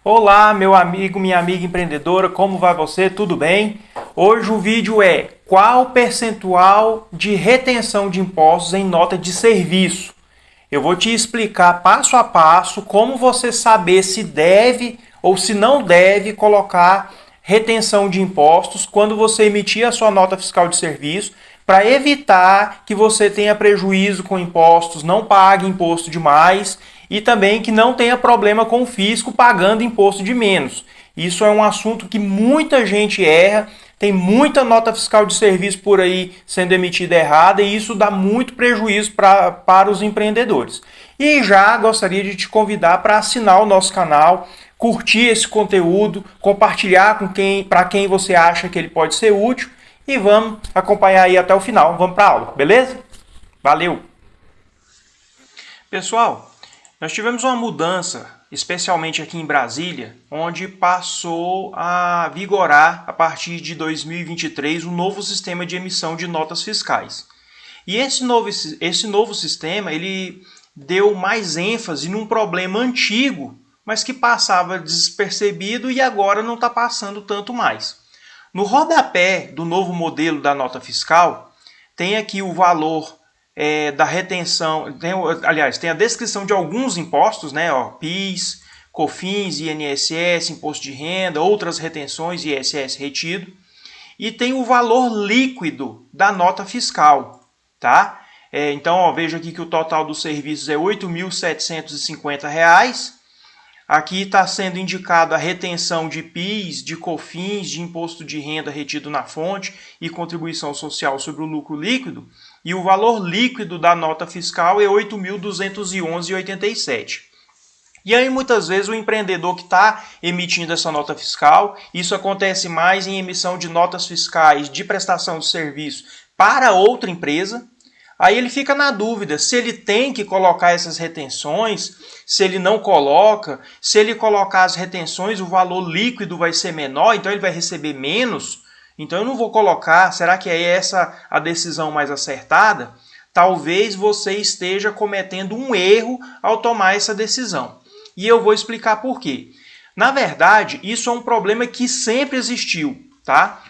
Olá, meu amigo, minha amiga empreendedora, como vai você? Tudo bem? Hoje o vídeo é qual o percentual de retenção de impostos em nota de serviço. Eu vou te explicar passo a passo como você saber se deve ou se não deve colocar retenção de impostos quando você emitir a sua nota fiscal de serviço, para evitar que você tenha prejuízo com impostos, não pague imposto demais e também que não tenha problema com o fisco pagando imposto de menos. Isso é um assunto que muita gente erra, tem muita nota fiscal de serviço por aí sendo emitida errada e isso dá muito prejuízo para os empreendedores. E já gostaria de te convidar para assinar o nosso canal, curtir esse conteúdo, compartilhar para quem você acha que ele pode ser útil e vamos acompanhar aí até o final. Vamos para a aula, beleza? Valeu! Pessoal, nós tivemos uma mudança, especialmente aqui em Brasília, onde passou a vigorar, a partir de 2023, um novo sistema de emissão de notas fiscais. E esse novo sistema, ele deu mais ênfase num problema antigo, mas que passava despercebido e agora não está passando tanto mais. No rodapé do novo modelo da nota fiscal, tem aqui o valor da retenção, tem a descrição de alguns impostos, né? PIS, COFINS, INSS, Imposto de Renda, outras retenções, ISS retido. E tem o valor líquido da nota fiscal, tá? Então, veja aqui que o total dos serviços é R$ 8.750. Aqui está sendo indicado a retenção de PIS, de COFINS, de imposto de renda retido na fonte e contribuição social sobre o lucro líquido. E o valor líquido da nota fiscal é R$ 8.211,87. E aí, muitas vezes, o empreendedor que está emitindo essa nota fiscal, isso acontece mais em emissão de notas fiscais de prestação de serviço para outra empresa. Aí ele fica na dúvida se ele tem que colocar essas retenções, se ele não coloca, se ele colocar as retenções, o valor líquido vai ser menor, então ele vai receber menos. Então eu não vou colocar, será que é essa a decisão mais acertada? Talvez você esteja cometendo um erro ao tomar essa decisão. E eu vou explicar por quê. Na verdade, isso é um problema que sempre existiu, tá?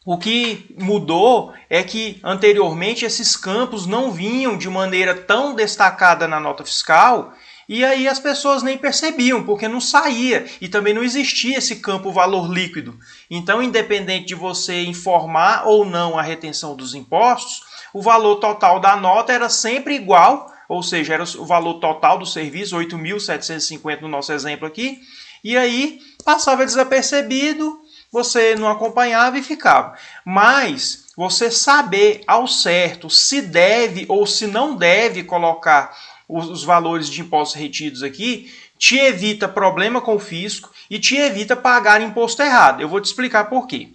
O que mudou é que anteriormente esses campos não vinham de maneira tão destacada na nota fiscal e aí as pessoas nem percebiam, porque não saía e também não existia esse campo valor líquido. Então, independente de você informar ou não a retenção dos impostos, o valor total da nota era sempre igual, ou seja, era o valor total do serviço, 8.750 no nosso exemplo aqui, e aí passava desapercebido, você não acompanhava e ficava. Mas você saber ao certo se deve ou se não deve colocar os valores de impostos retidos aqui, te evita problema com o fisco e te evita pagar imposto errado. Eu vou te explicar por quê.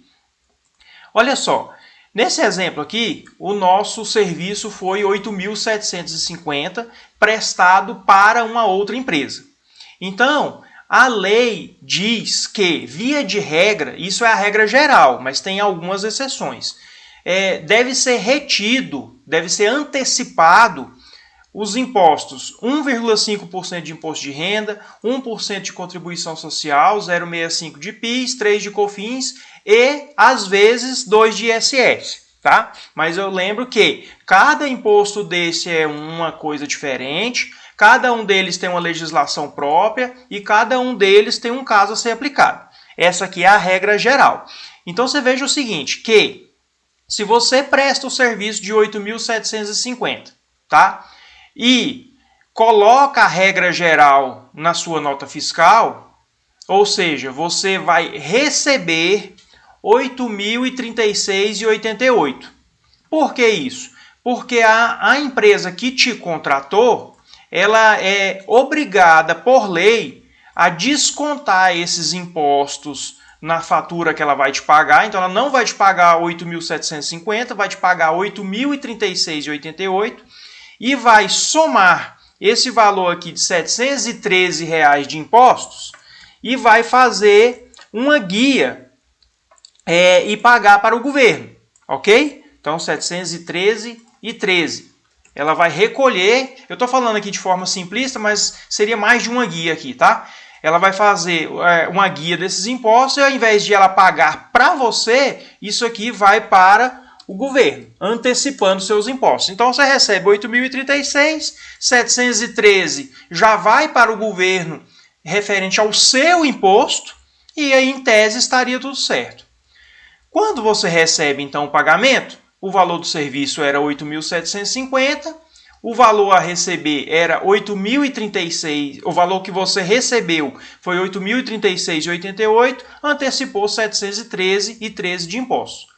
Olha só, nesse exemplo aqui, o nosso serviço foi 8.750 prestado para uma outra empresa. Então, a lei diz que, via de regra, isso é a regra geral, mas tem algumas exceções, deve ser retido, deve ser antecipado os impostos, 1,5% de imposto de renda, 1% de contribuição social, 0,65% de PIS, 3% de COFINS e, às vezes, 2% de ISS. Tá? Mas eu lembro que cada imposto desse é uma coisa diferente, cada um deles tem uma legislação própria e cada um deles tem um caso a ser aplicado. Essa aqui é a regra geral. Então você veja o seguinte, que se você presta o serviço de 8.750, tá? E coloca a regra geral na sua nota fiscal, ou seja, você vai receber R$ 8.036,88. Por que isso? Porque a empresa que te contratou, ela é obrigada por lei a descontar esses impostos na fatura que ela vai te pagar. Então ela não vai te pagar 8.750, vai te pagar 8.036,88 e vai somar esse valor aqui de R$ 713 de impostos e vai fazer uma guia e pagar para o governo, ok? Então 713,13. Ela vai recolher, eu estou falando aqui de forma simplista, mas seria mais de uma guia aqui, tá? ela vai fazer uma guia desses impostos e ao invés de ela pagar para você, isso aqui vai para o governo, antecipando seus impostos. Então você recebe 8.036, 713 já vai para o governo referente ao seu imposto e aí em tese estaria tudo certo. Quando você recebe então o pagamento, o valor do serviço era 8.750, o valor a receber era 8.036, o valor que você recebeu foi 8.036,88, antecipou 713,13 de impostos.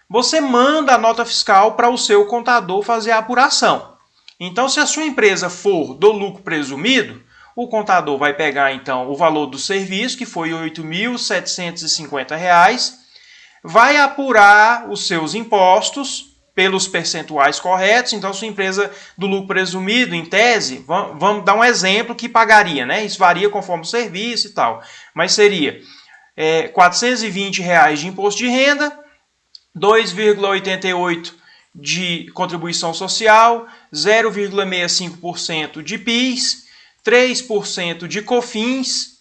Você manda a nota fiscal para o seu contador fazer a apuração. Então, se a sua empresa for do lucro presumido, o contador vai pegar então o valor do serviço, que foi R$ 8.750, vai apurar os seus impostos pelos percentuais corretos. Então, sua empresa do lucro presumido, em tese, vamos dar um exemplo que pagaria, né? Isso varia conforme o serviço e tal, mas seria R$ 420 de imposto de renda, 2,88% de contribuição social, 0,65% de PIS, 3% de COFINS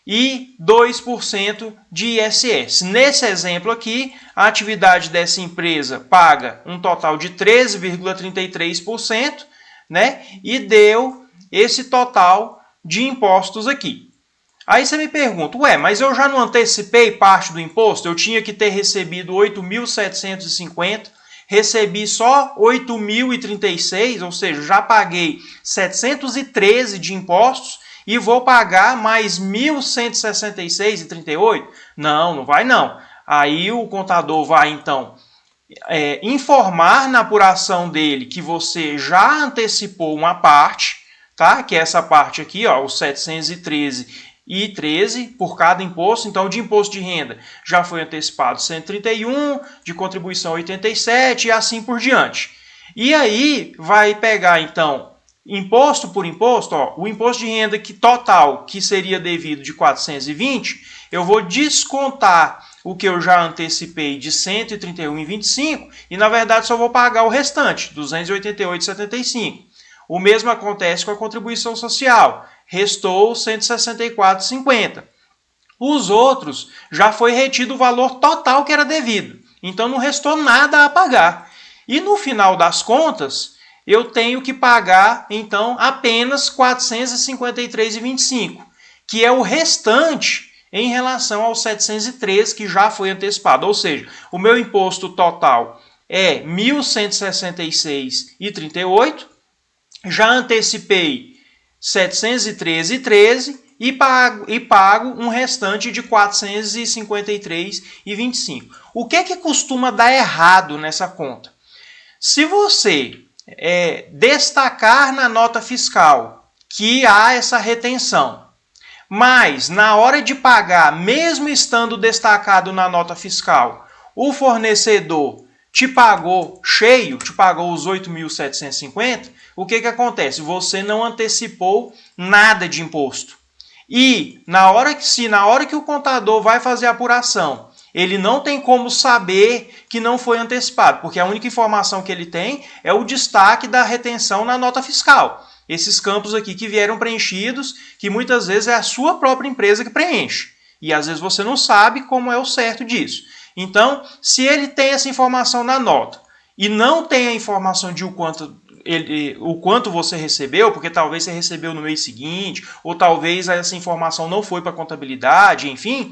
e 2% de ISS. Nesse exemplo aqui, a atividade dessa empresa paga um total de 13,33%, né? E deu esse total de impostos aqui. Aí você me pergunta, mas eu já não antecipei parte do imposto? Eu tinha que ter recebido 8.750, recebi só 8.036, ou seja, já paguei 713 de impostos e vou pagar mais 1.166,38? Não vai não. Aí o contador vai então informar na apuração dele que você já antecipou uma parte, tá? Que é essa parte aqui, ó, os 713 e 13 por cada imposto. Então, de imposto de renda já foi antecipado 131, de contribuição 87 e assim por diante. E aí vai pegar então imposto por imposto, ó, o imposto de renda total que seria devido de 420, eu vou descontar o que eu já antecipei de 131,25 e na verdade só vou pagar o restante, 288,75. O mesmo acontece com a contribuição social. Restou 164,50. Os outros já foi retido o valor total que era devido. Então não restou nada a pagar. E no final das contas, eu tenho que pagar então apenas R$ 453,25, que é o restante em relação aos 703 que já foi antecipado. Ou seja, o meu imposto total é R$ 1.166,38, já antecipei 713,13 e pago um restante de 453,25. O que é que costuma dar errado nessa conta? Se você destacar na nota fiscal que há essa retenção, mas na hora de pagar, mesmo estando destacado na nota fiscal, o fornecedor te pagou cheio, te pagou os 8.750, o que acontece? Você não antecipou nada de imposto. E na hora que o contador vai fazer a apuração, ele não tem como saber que não foi antecipado, porque a única informação que ele tem é o destaque da retenção na nota fiscal. Esses campos aqui que vieram preenchidos, que muitas vezes é a sua própria empresa que preenche. E às vezes você não sabe como é o certo disso. Então, se ele tem essa informação na nota e não tem a informação de o quanto você recebeu, porque talvez você recebeu no mês seguinte, ou talvez essa informação não foi para a contabilidade, enfim,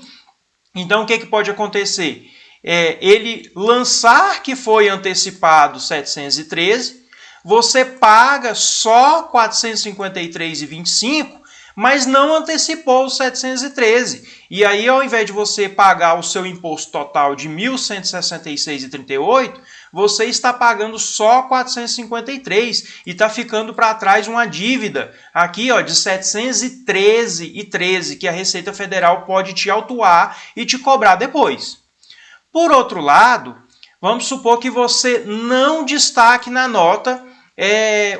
então o que pode acontecer? Ele lançar que foi antecipado 713, você paga só 453,25, mas não antecipou os 713. E aí, ao invés de você pagar o seu imposto total de 1.166,38, você está pagando só 453 e está ficando para trás uma dívida aqui, ó, de 713,13 que a Receita Federal pode te autuar e te cobrar depois. Por outro lado, vamos supor que você não destaque na nota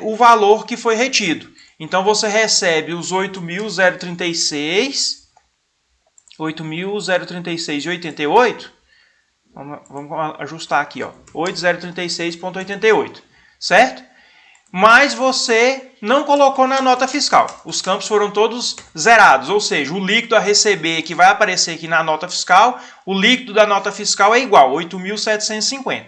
o valor que foi retido. Então, você recebe os 8.036,88. Vamos ajustar aqui, ó, 8.036,88, certo? mas você não colocou na nota fiscal. Os campos foram todos zerados, ou seja, o líquido a receber que vai aparecer aqui na nota fiscal, o líquido da nota fiscal é igual, 8.750,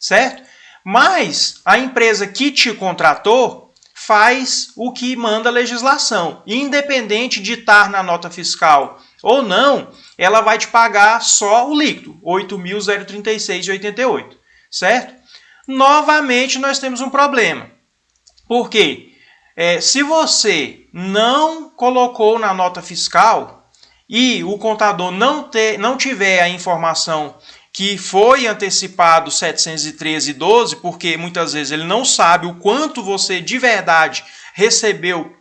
certo? Mas a empresa que te contratou faz o que manda a legislação. Independente de estar na nota fiscal ou não, ela vai te pagar só o líquido, 8.036,88, certo? Novamente, nós temos um problema. Por quê? Se você não colocou na nota fiscal e o contador não tiver a informação que foi antecipado 713,12, porque muitas vezes ele não sabe o quanto você de verdade recebeu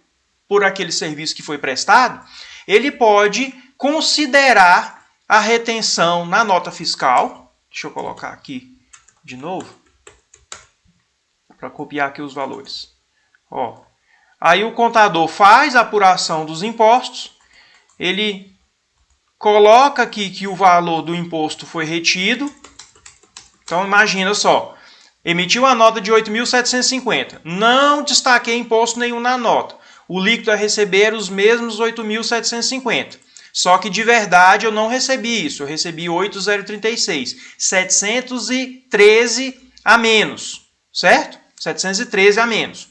por aquele serviço que foi prestado, ele pode considerar a retenção na nota fiscal. Deixa eu colocar aqui de novo, para copiar aqui os valores. Ó, aí o contador faz a apuração dos impostos, ele coloca aqui que o valor do imposto foi retido. Então imagina só, emitiu a nota de 8.750, não destaquei imposto nenhum na nota. O líquido a receber era os mesmos 8.750. Só que de verdade eu não recebi isso, eu recebi 8.036, 713 a menos, certo? 713 a menos.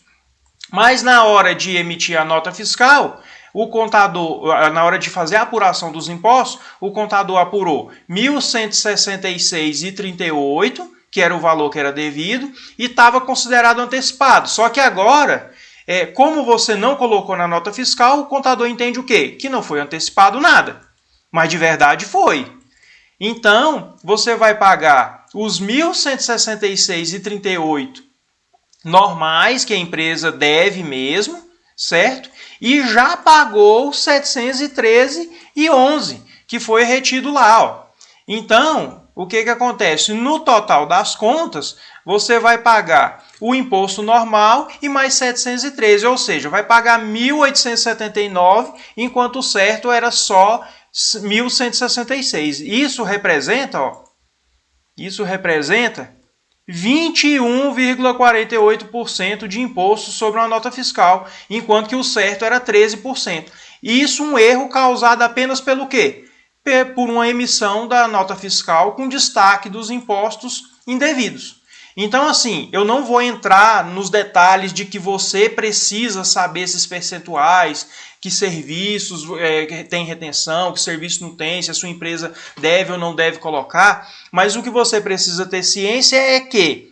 Mas na hora de emitir a nota fiscal, o contador, na hora de fazer a apuração dos impostos, o contador apurou 1.166,38, que era o valor que era devido, e estava considerado antecipado. Só que agora, como você não colocou na nota fiscal, o contador entende o quê? Que não foi antecipado nada, mas de verdade foi. Então, você vai pagar os 1.166,38 normais, que a empresa deve mesmo, certo? E já pagou 713,11, que foi retido lá, ó. Então, o que acontece? No total das contas, você vai pagar o imposto normal e mais 713, ou seja, vai pagar 1.879, enquanto o certo era só 1.166. Isso representa, ó, 21,48% de imposto sobre uma nota fiscal, enquanto que o certo era 13%. Isso um erro causado apenas pelo quê? Por uma emissão da nota fiscal com destaque dos impostos indevidos. Então, assim, eu não vou entrar nos detalhes de que você precisa saber esses percentuais, que serviços tem retenção, que serviço não tem, se a sua empresa deve ou não deve colocar, mas o que você precisa ter ciência é que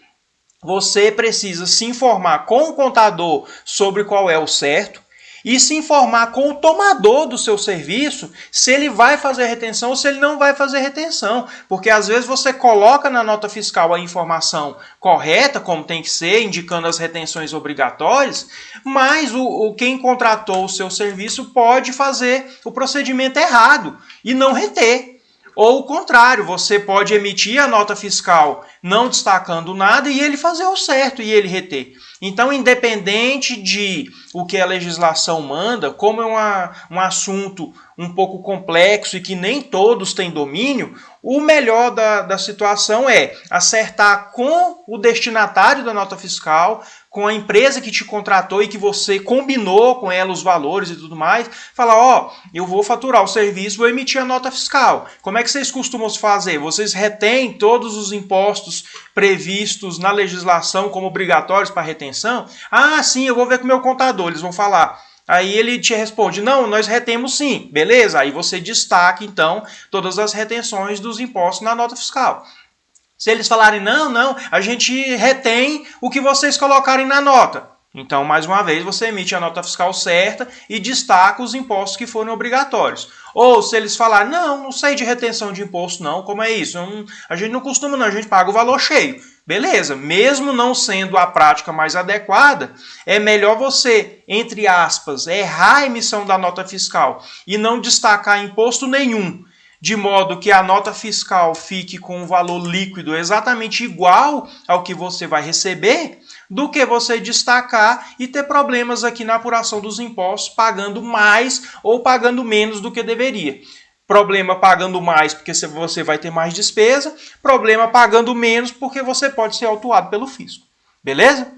você precisa se informar com o contador sobre qual é o certo e se informar com o tomador do seu serviço se ele vai fazer retenção ou se ele não vai fazer retenção. Porque às vezes você coloca na nota fiscal a informação correta, como tem que ser, indicando as retenções obrigatórias, mas quem contratou o seu serviço pode fazer o procedimento errado e não reter. Ou o contrário, você pode emitir a nota fiscal não destacando nada e ele fazer o certo e ele reter. Então, independente de o que a legislação manda, como é um assunto um pouco complexo e que nem todos têm domínio, o melhor da situação é acertar com o destinatário da nota fiscal, com a empresa que te contratou e que você combinou com ela os valores e tudo mais, falar, ó, eu vou faturar o serviço, vou emitir a nota fiscal. Como é que vocês costumam fazer? Vocês retêm todos os impostos previstos na legislação como obrigatórios para retenção? Ah, sim, eu vou ver com o meu contador, eles vão falar. Aí ele te responde, não, nós retemos sim, beleza? Aí você destaca, então, todas as retenções dos impostos na nota fiscal. Se eles falarem, não, a gente retém o que vocês colocarem na nota. Então, mais uma vez, você emite a nota fiscal certa e destaca os impostos que forem obrigatórios. Ou se eles falarem, não sei de retenção de imposto não, como é isso? A gente não costuma não, a gente paga o valor cheio. Beleza, mesmo não sendo a prática mais adequada, é melhor você, entre aspas, errar a emissão da nota fiscal e não destacar imposto nenhum, de modo que a nota fiscal fique com um valor líquido exatamente igual ao que você vai receber, do que você destacar e ter problemas aqui na apuração dos impostos, pagando mais ou pagando menos do que deveria. Problema pagando mais porque você vai ter mais despesa, problema pagando menos porque você pode ser autuado pelo fisco. Beleza?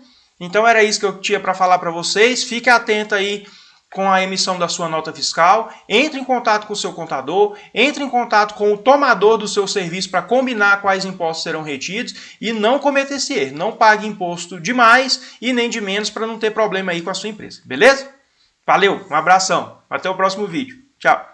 Então era isso que eu tinha para falar para vocês. Fique atento aí com a emissão da sua nota fiscal, entre em contato com o seu contador, entre em contato com o tomador do seu serviço para combinar quais impostos serão retidos e não cometa esse erro. Não pague imposto de mais e nem de menos para não ter problema aí com a sua empresa. Beleza? Valeu, um abração. Até o próximo vídeo. Tchau.